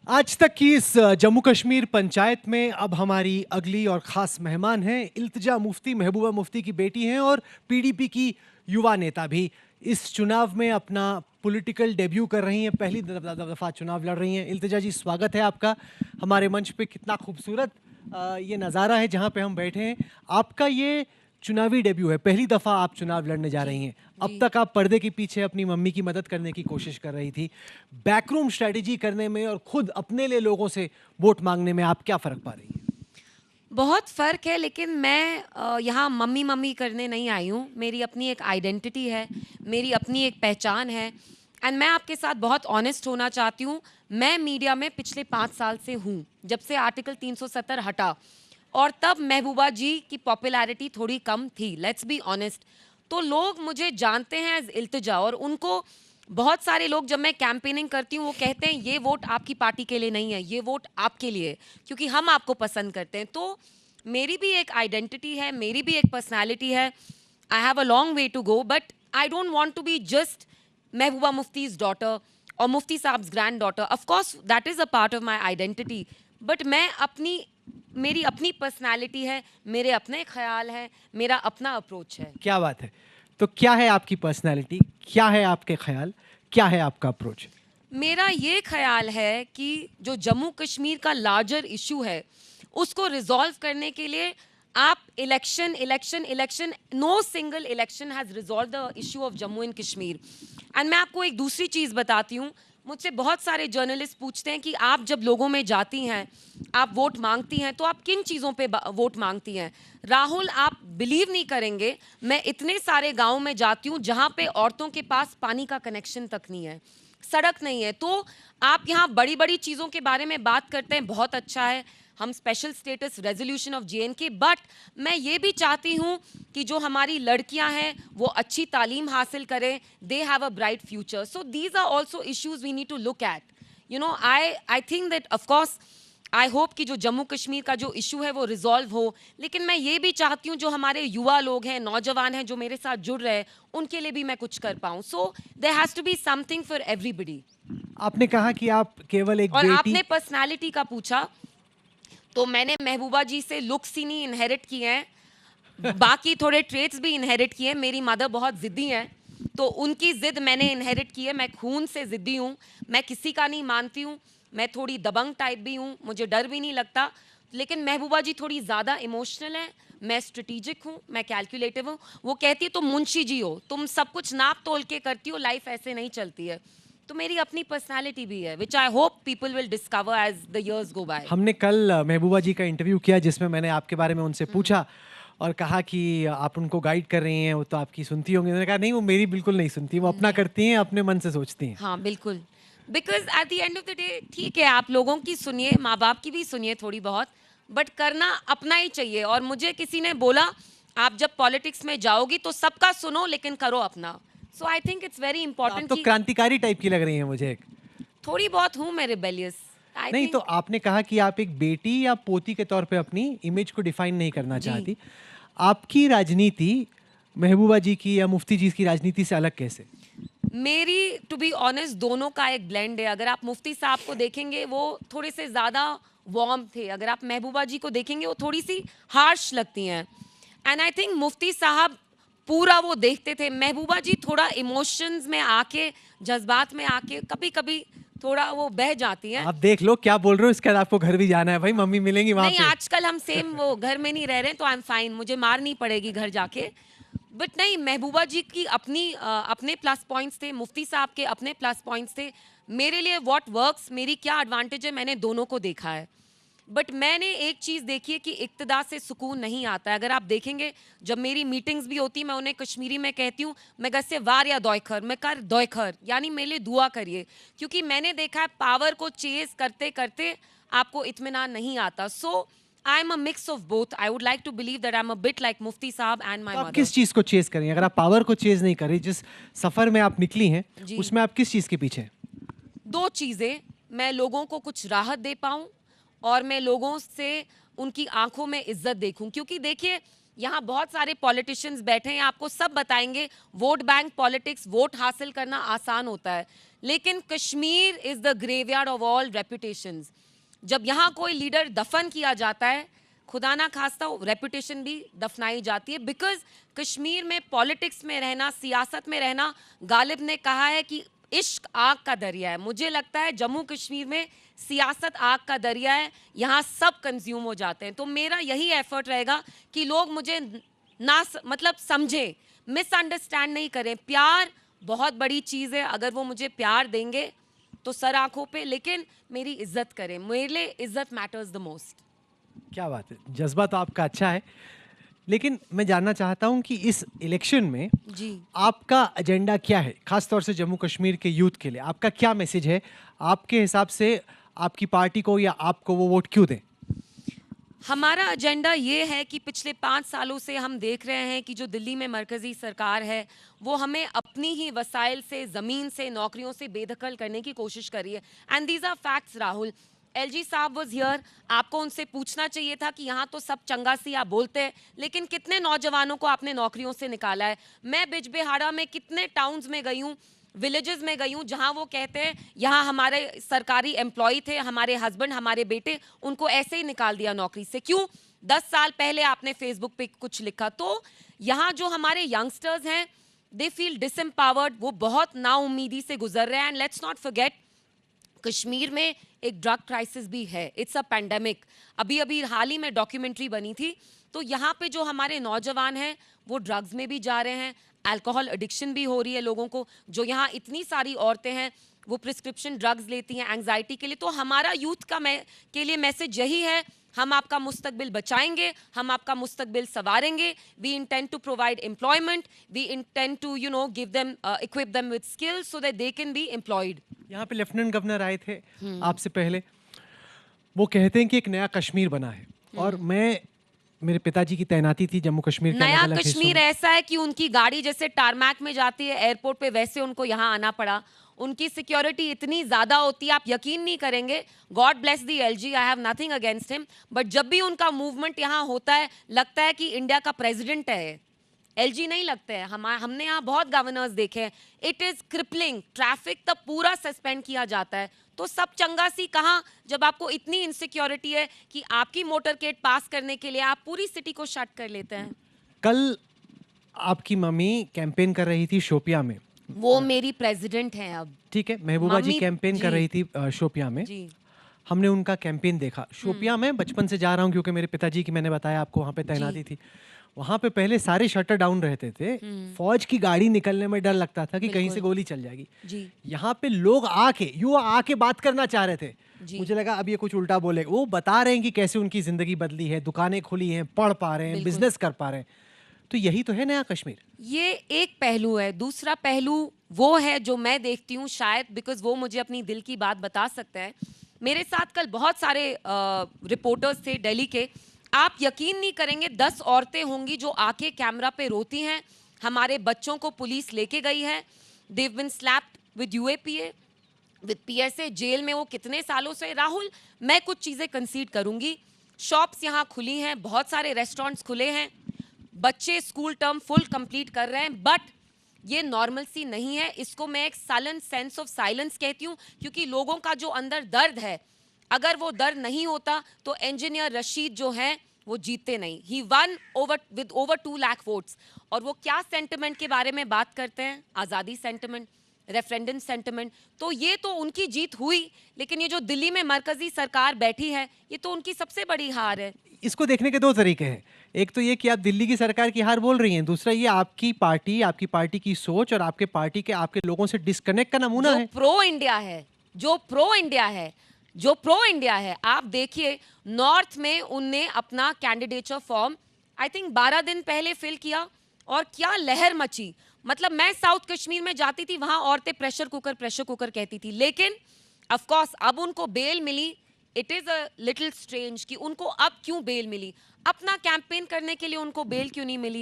आज तक की इस जम्मू कश्मीर पंचायत में अब हमारी अगली और ख़ास मेहमान हैं इल्तिजा मुफ्ती, महबूबा मुफ्ती की बेटी हैं और पीडीपी की युवा नेता भी। इस चुनाव में अपना पॉलिटिकल डेब्यू कर रही हैं, पहली दफ़ा चुनाव लड़ रही हैं। इल्तिजा जी, स्वागत है आपका हमारे मंच पे। कितना खूबसूरत ये नज़ारा है जहाँ पे हम बैठे हैं। आपका ये चुनावी डेब्यू है, पहली दफ़ा आप चुनाव लड़ने जा रही हैं। अब तक आप पर्दे के पीछे अपनी मम्मी की मदद करने की कोशिश कर रही थी। बैकरूम स्ट्रेटजी करने में और खुद अपने लिए लोगों से वोट मांगने में आप क्या फ़र्क पा रही हैं? बहुत फ़र्क है, लेकिन मैं यहाँ मम्मी मम्मी करने नहीं आई हूँ। मेरी अपनी एक आइडेंटिटी है, मेरी अपनी एक पहचान है। एंड मैं आपके साथ बहुत ऑनेस्ट होना चाहती हूँ। मैं मीडिया में पिछले 5 साल से हूँ, जब से आर्टिकल 370 हटा, और तब महबूबा जी की पॉपुलैरिटी थोड़ी कम थी, लेट्स बी ऑनेस्ट। तो लोग मुझे जानते हैं एज इल्तिजा, और उनको बहुत सारे लोग, जब मैं कैंपेनिंग करती हूँ, वो कहते हैं ये वोट आपकी पार्टी के लिए नहीं है, ये वोट आपके लिए है, क्योंकि हम आपको पसंद करते हैं। तो मेरी भी एक आइडेंटिटी है, मेरी भी एक पर्सनालिटी है। I have a long way to go, but I don't want to be just Mehbooba Mufti's daughter और Mufti Sahab grand daughter. Of course that is a part of my identity, but मैं अपनी मेरी अपनी पर्सनालिटी है, मेरे अपने ख्याल हैं, मेरा अपना अप्रोच है। क्या बात है! तो क्या है आपकी पर्सनैलिटी? क्या है आपके ख़्याल? क्या है आपका अप्रोच? मेरा ये ख्याल है कि जो जम्मू कश्मीर का लार्जर इशू है, उसको रिजॉल्व करने के लिए आप election election election, no single election has resolve the issue of Jammu and Kashmir. And मैं आपको एक दूसरी चीज़ बताती हूँ। मुझसे बहुत सारे जर्नलिस्ट पूछते हैं कि आप जब लोगों में जाती हैं, आप वोट मांगती हैं, तो आप किन चीज़ों पे वोट मांगती हैं। राहुल, आप बिलीव नहीं करेंगे, मैं इतने सारे गाँव में जाती हूँ जहाँ पे औरतों के पास पानी का कनेक्शन तक नहीं है, सड़क नहीं है। तो आप यहाँ बड़ी बड़ी चीज़ों के बारे में बात करते हैं, बहुत अच्छा है, हम special status resolution of JNK, but मैं ये भी चाहती हूँ कि जो हमारी लड़कियां हैं वो अच्छी तालीम हासिल करें, they have a bright future. So these are also issues we need to look at. You know, I think that of course I hope कि जो जम्मू कश्मीर का जो इशू है वो रिजॉल्व हो, लेकिन मैं ये भी चाहती हूँ जो हमारे युवा लोग हैं, नौजवान हैं, जो मेरे साथ जुड़ रहे हैं, उनके लिए भी मैं कुछ कर पाऊँ। So there has to be something for everybody. आपने कहा कि आप केवल एक और बेटी। आपने पर्सनालिटी का पूछा, तो मैंने महबूबा जी से लुक्स ही नहीं इनहेरिट किए हैं, बाकी थोड़े ट्रेट्स भी इनहेरिट किए हैं। मेरी मदर बहुत ज़िद्दी हैं, तो उनकी ज़िद मैंने इनहेरिट की है। मैं खून से ज़िद्दी हूँ, मैं किसी का नहीं मानती हूँ, मैं थोड़ी दबंग टाइप भी हूँ, मुझे डर भी नहीं लगता। लेकिन महबूबा जी थोड़ी ज़्यादा इमोशनल हैं, मैं स्ट्रेटिजिक हूँ, मैं कैलकुलेटिव हूँ। वो कहती है तुम मुंशी जी हो, तुम सब कुछ नाप तोल के करती हो, लाइफ ऐसे नहीं चलती है। तो मेरी अपनी पर्सनालिटी भी है, which I hope people will discover as the years go by. हमने कल महबूबा जी का इंटरव्यू किया जिसमें मैंने आपके बारे में उनसे पूछा और कहा कि आप उनको गाइड कर रही हैं, वो तो आपकी सुनती होंगी। उन्होंने कहा नहीं, वो मेरी बिल्कुल नहीं सुनती, वो अपना नहीं, करती हैं, अपने मन से सोचती हैं। हाँ बिल्कुल। Because at the end of the day ठीक है, आप लोगों की सुनिए, माँ बाप की भी सुनिए थोड़ी बहुत, बट करना अपना ही चाहिए। और मुझे किसी ने बोला आप जब पॉलिटिक्स में जाओगी तो सबका सुनो लेकिन करो अपना। सो आई थिंक इट्स वेरी तो आप इंपॉर्टेंट तो कि क्रांतिकारी टाइप की लग रही हैं मुझे एक। थोड़ी बहुत हूँ मैं रिबेलियस, आई नहीं, तो थिंक। आपने कहा कि आप एक बेटी या पोती के तौर पे अपनी इमेज को डिफाइन नहीं करना जी, चाहती। आपकी राजनीति महबूबा जी की या मुफ्ती जी की राजनीति से अलग कैसे? मेरी टू बी ऑनेस्ट दोनों का एक ब्लेंड है। अगर आप मुफ्ती साहब को देखेंगे वो थोड़े से ज़्यादा वार्म थे, अगर आप महबूबा जी को देखेंगे वो थोड़ी सी हार्श लगती हैं। एंड आई थिंक मुफ्ती साहब पूरा वो देखते थे, महबूबा जी थोड़ा इमोशंस में आके, जज्बात में आके कभी कभी थोड़ा वो बह जाती हैं। आप देख लो क्या बोल रहे हो, इसके बाद आपको घर भी जाना है भाई, मम्मी मिलेंगी वहां नहीं, पे। आजकल हम सेम वो घर में नहीं रह रहे हैं, तो आई एम फाइन, मुझे मार नहीं पड़ेगी घर जाके। बट नहीं, महबूबा जी की अपनी अपने प्लस पॉइंट्स थे, मुफ्ती साहब के अपने प्लस पॉइंट्स थे। मेरे लिए व्हाट वर्क्स, मेरी क्या एडवांटेज है, मैंने दोनों को देखा है। बट मैंने एक चीज़ देखी है कि इक्तदा से सुकून नहीं आता है। अगर आप देखेंगे, जब मेरी मीटिंग्स भी होती, मैं उन्हें कश्मीरी में कहती हूँ, मैं घर से वार या दौखर, मैं कर दौखर, यानी मेरे लिए दुआ करिए, क्योंकि मैंने देखा है पावर को चेज करते करते आपको इत्मीनान नहीं आता। So I am a mix of both. I would like to believe that I am a bit like Mufti Sahab and माई तो आप मदर। किस चीज को चेज करेंगे? अगर आप पावर को चेज नहीं कर रही, जिस सफर में आप निकली हैं, जी, उसमें आप किस चीज के पीछे हैं? दो चीज़ें, मैं लोगों को कुछ राहत दे पाऊँ और मैं लोगों से उनकी आंखों में इज्जत देखूं। क्योंकि देखिए, यहाँ बहुत सारे पॉलिटिशियंस बैठे हैं, आपको सब बताएंगे वोट बैंक पॉलिटिक्स, वोट हासिल करना आसान होता है, लेकिन Kashmir is the graveyard of all reputations. जब यहाँ कोई लीडर दफन किया जाता है, खुदा ना खास्ता रेपुटेशन भी दफनाई जाती है। बिकॉज कश्मीर में पॉलिटिक्स में रहना, सियासत में रहना, गालिब ने कहा है कि इश्क आग का दरिया है। मुझे लगता है जम्मू कश्मीर में सियासत आग का दरिया है, यहाँ सब कंज्यूम हो जाते हैं। तो मेरा यही एफर्ट रहेगा कि लोग मुझे मतलब समझें, मिसअंडरस्टैंड नहीं करें। प्यार बहुत बड़ी चीज़ है, अगर वो मुझे प्यार देंगे तो सर आंखों पे, लेकिन मेरी इज्जत करें। मेरे लिए इज्जत मैटर्स द मोस्ट। क्या बात है, जज्बा तो आपका अच्छा है। लेकिन मैं जानना चाहता हूं कि इस इलेक्शन में जी, आपका एजेंडा क्या है, खास तौर से जम्मू कश्मीर के यूथ के लिए आपका क्या मैसेज है? आपके हिसाब से आपकी पार्टी को या आपको वो वोट क्यों दें? हमारा एजेंडा ये है कि पिछले 5 सालों से हम देख रहे हैं कि जो दिल्ली में मरकजी सरकार है वो हमें अपनी ही वसाइल से, ज़मीन से, नौकरियों से बेदखल करने की कोशिश कर रही है। And these are facts Rahul. LG साहब वाज हियर, आपको उनसे पूछना चाहिए था कि यहाँ तो सब चंगा सी आप बोलते हैं, लेकिन कितने नौजवानों को आपने नौकरियों से निकाला है। मैं बिजबिहाड़ा में कितने टाउन्स में गई हूँ, विलेजेस में गई हूँ, जहाँ वो कहते हैं यहाँ हमारे सरकारी एम्प्लॉय थे, हमारे हस्बैंड, हमारे बेटे, उनको ऐसे ही निकाल दिया नौकरी से। क्यों? 10 साल पहले आपने फेसबुक पे कुछ लिखा। तो यहाँ जो हमारे यंगस्टर्स हैं, दे फील डिसएम्पावर्ड, वो बहुत नाउम्मीदी से गुजर रहे हैं। And let's not forget, Kashmir में एक ड्रग क्राइसिस भी है, इट्स अ पैंडेमिक। अभी अभी हाल ही में डॉक्यूमेंट्री बनी थी। तो यहाँ पे जो हमारे नौजवान हैं वो ड्रग्स में भी जा रहे हैं, अल्कोहल एडिक्शन भी हो रही है लोगों को। जो यहाँ इतनी सारी औरतें हैं वो प्रिस्क्रिप्शन ड्रग्स लेती हैं एंग्जाइटी के लिए। तो हमारा यूथ का के लिए मैसेज यही है, हम आपका मुस्तकबिल बचाएंगे, हम आपका मुस्तकबिल संवारेंगे। We intend to provide employment, we intend to give them, equip them with skills so that they can be employed. यहाँ पे लेफ्टिनेंट गवर्नर आए थे आपसे पहले, वो कहते हैं कि एक नया कश्मीर बना है। और मेरे पिताजी की तैनाती थी जम्मू कश्मीर के नया अलग-अलग हिस्सों कश्मीर में। ऐसा है कि उनकी गाड़ी जैसे टारमैक में जाती है एयरपोर्ट पे, वैसे उनको यहाँ आना पड़ा। उनकी सिक्योरिटी इतनी ज्यादा होती है, आप यकीन नहीं करेंगे। God bless the LG, I have nothing against him, but जब भी उनका मूवमेंट यहाँ होता है लगता है कि इंडिया का प्रेसिडेंट है। एलजी नहीं लगते हैं। हमने यहाँ बहुत गवर्नर्स देखे हैं। इट इज क्रिपलिंग, ट्रैफिक तब पूरा सस्पेंड किया जाता है। तो सब चंगा सी कहाँ, जब आपको इतनी इनसिक्योरिटी है कि आपकी मोटरकेड पास करने के लिए आप पूरी सिटी को शट कर लेते हैं। कल आपकी मम्मी कैंपेन कर रही थी शोपिया में। वो मेरी प्रेसिडेंट हैं अब। ठीक है, महबूबा जी मम्मी कैंपेन कर जी। रही थी शोपिया में। जी, हमने उनका कैंपेन देखा शोपिया में। बचपन से जा रहा हूँ क्योंकि मेरे पिताजी की, मैंने बताया आपको, वहाँ पे तैनाती थी। वहाँ पे पहले सारे शटर डाउन रहते थे, फौज की गाड़ी निकलने में डर लगता था कि कहीं से गोली चल जाएगी। जी, यहाँ पे लोग युवा आके बात करना चाह रहे थे। जी। मुझे लगा अब ये कुछ उल्टा बोले। वो बता रहे हैं कि कैसे उनकी जिंदगी बदली है, दुकानें खुली हैं, पढ़ पा रहे हैं, बिल्कुल। बिजनेस कर पा रहे हैं। तो यही तो है नया कश्मीर। ये एक पहलू है। दूसरा पहलू वो है जो मैं देखती हूँ, शायद बिकॉज वो मुझे अपनी दिल की बात बता सकता है। मेरे साथ कल बहुत सारे रिपोर्टर्स थे दिल्ली के। आप यकीन नहीं करेंगे, 10 औरतें होंगी जो आके कैमरा पे रोती हैं। हमारे बच्चों को पुलिस लेके गई है, they've been slapped with UAPA, with PSA. जेल में वो कितने सालों से। राहुल, मैं कुछ चीज़ें कंसीड करूंगी। शॉप्स यहाँ खुली हैं, बहुत सारे रेस्टोरेंट्स खुले हैं, बच्चे स्कूल टर्म फुल कंप्लीट कर रहे हैं, बट ये नॉर्मलसी नहीं है। इसको मैं एक साइलेंट सेंस ऑफ साइलेंस कहती हूँ, क्योंकि लोगों का जो अंदर दर्द है, अगर वो दर्द नहीं होता तो इंजीनियर रशीद जो हैं वो जीतते नहीं। He won with over 2 lakh votes. और वो क्या सेंटिमेंट के बारे में बात करते हैं? आज़ादी सेंटिमेंट, रेफरेंडम सेंटिमेंट। तो ये तो उनकी जीत हुई, लेकिन ये जो दिल्ली में मरकजी सरकार बैठी है, ये तो उनकी सबसे बड़ी हार है। इसको देखने के दो तरीके हैं। एक तो ये कि आप दिल्ली की सरकार की हार बोल रही हैं, दूसरा ये आपकी पार्टी की सोच और आपके पार्टी के आपके लोगों से डिस्कनेक्ट का नमूना है। प्रो इंडिया है, जो प्रो इंडिया है, आप देखिए नॉर्थ में उनने अपना कैंडिडेचर फॉर्म आई थिंक 12 दिन पहले फिल किया, और क्या लहर मची। मतलब मैं साउथ कश्मीर में जाती थी, वहां औरतें प्रेशर कुकर कहती थी, लेकिन ऑफ कोर्स अब उनको बेल मिली। It is a little strange कि उनको अब क्यों बेल मिली। अपना कैंपेन करने के लिए उनको बेल क्यों नहीं मिली।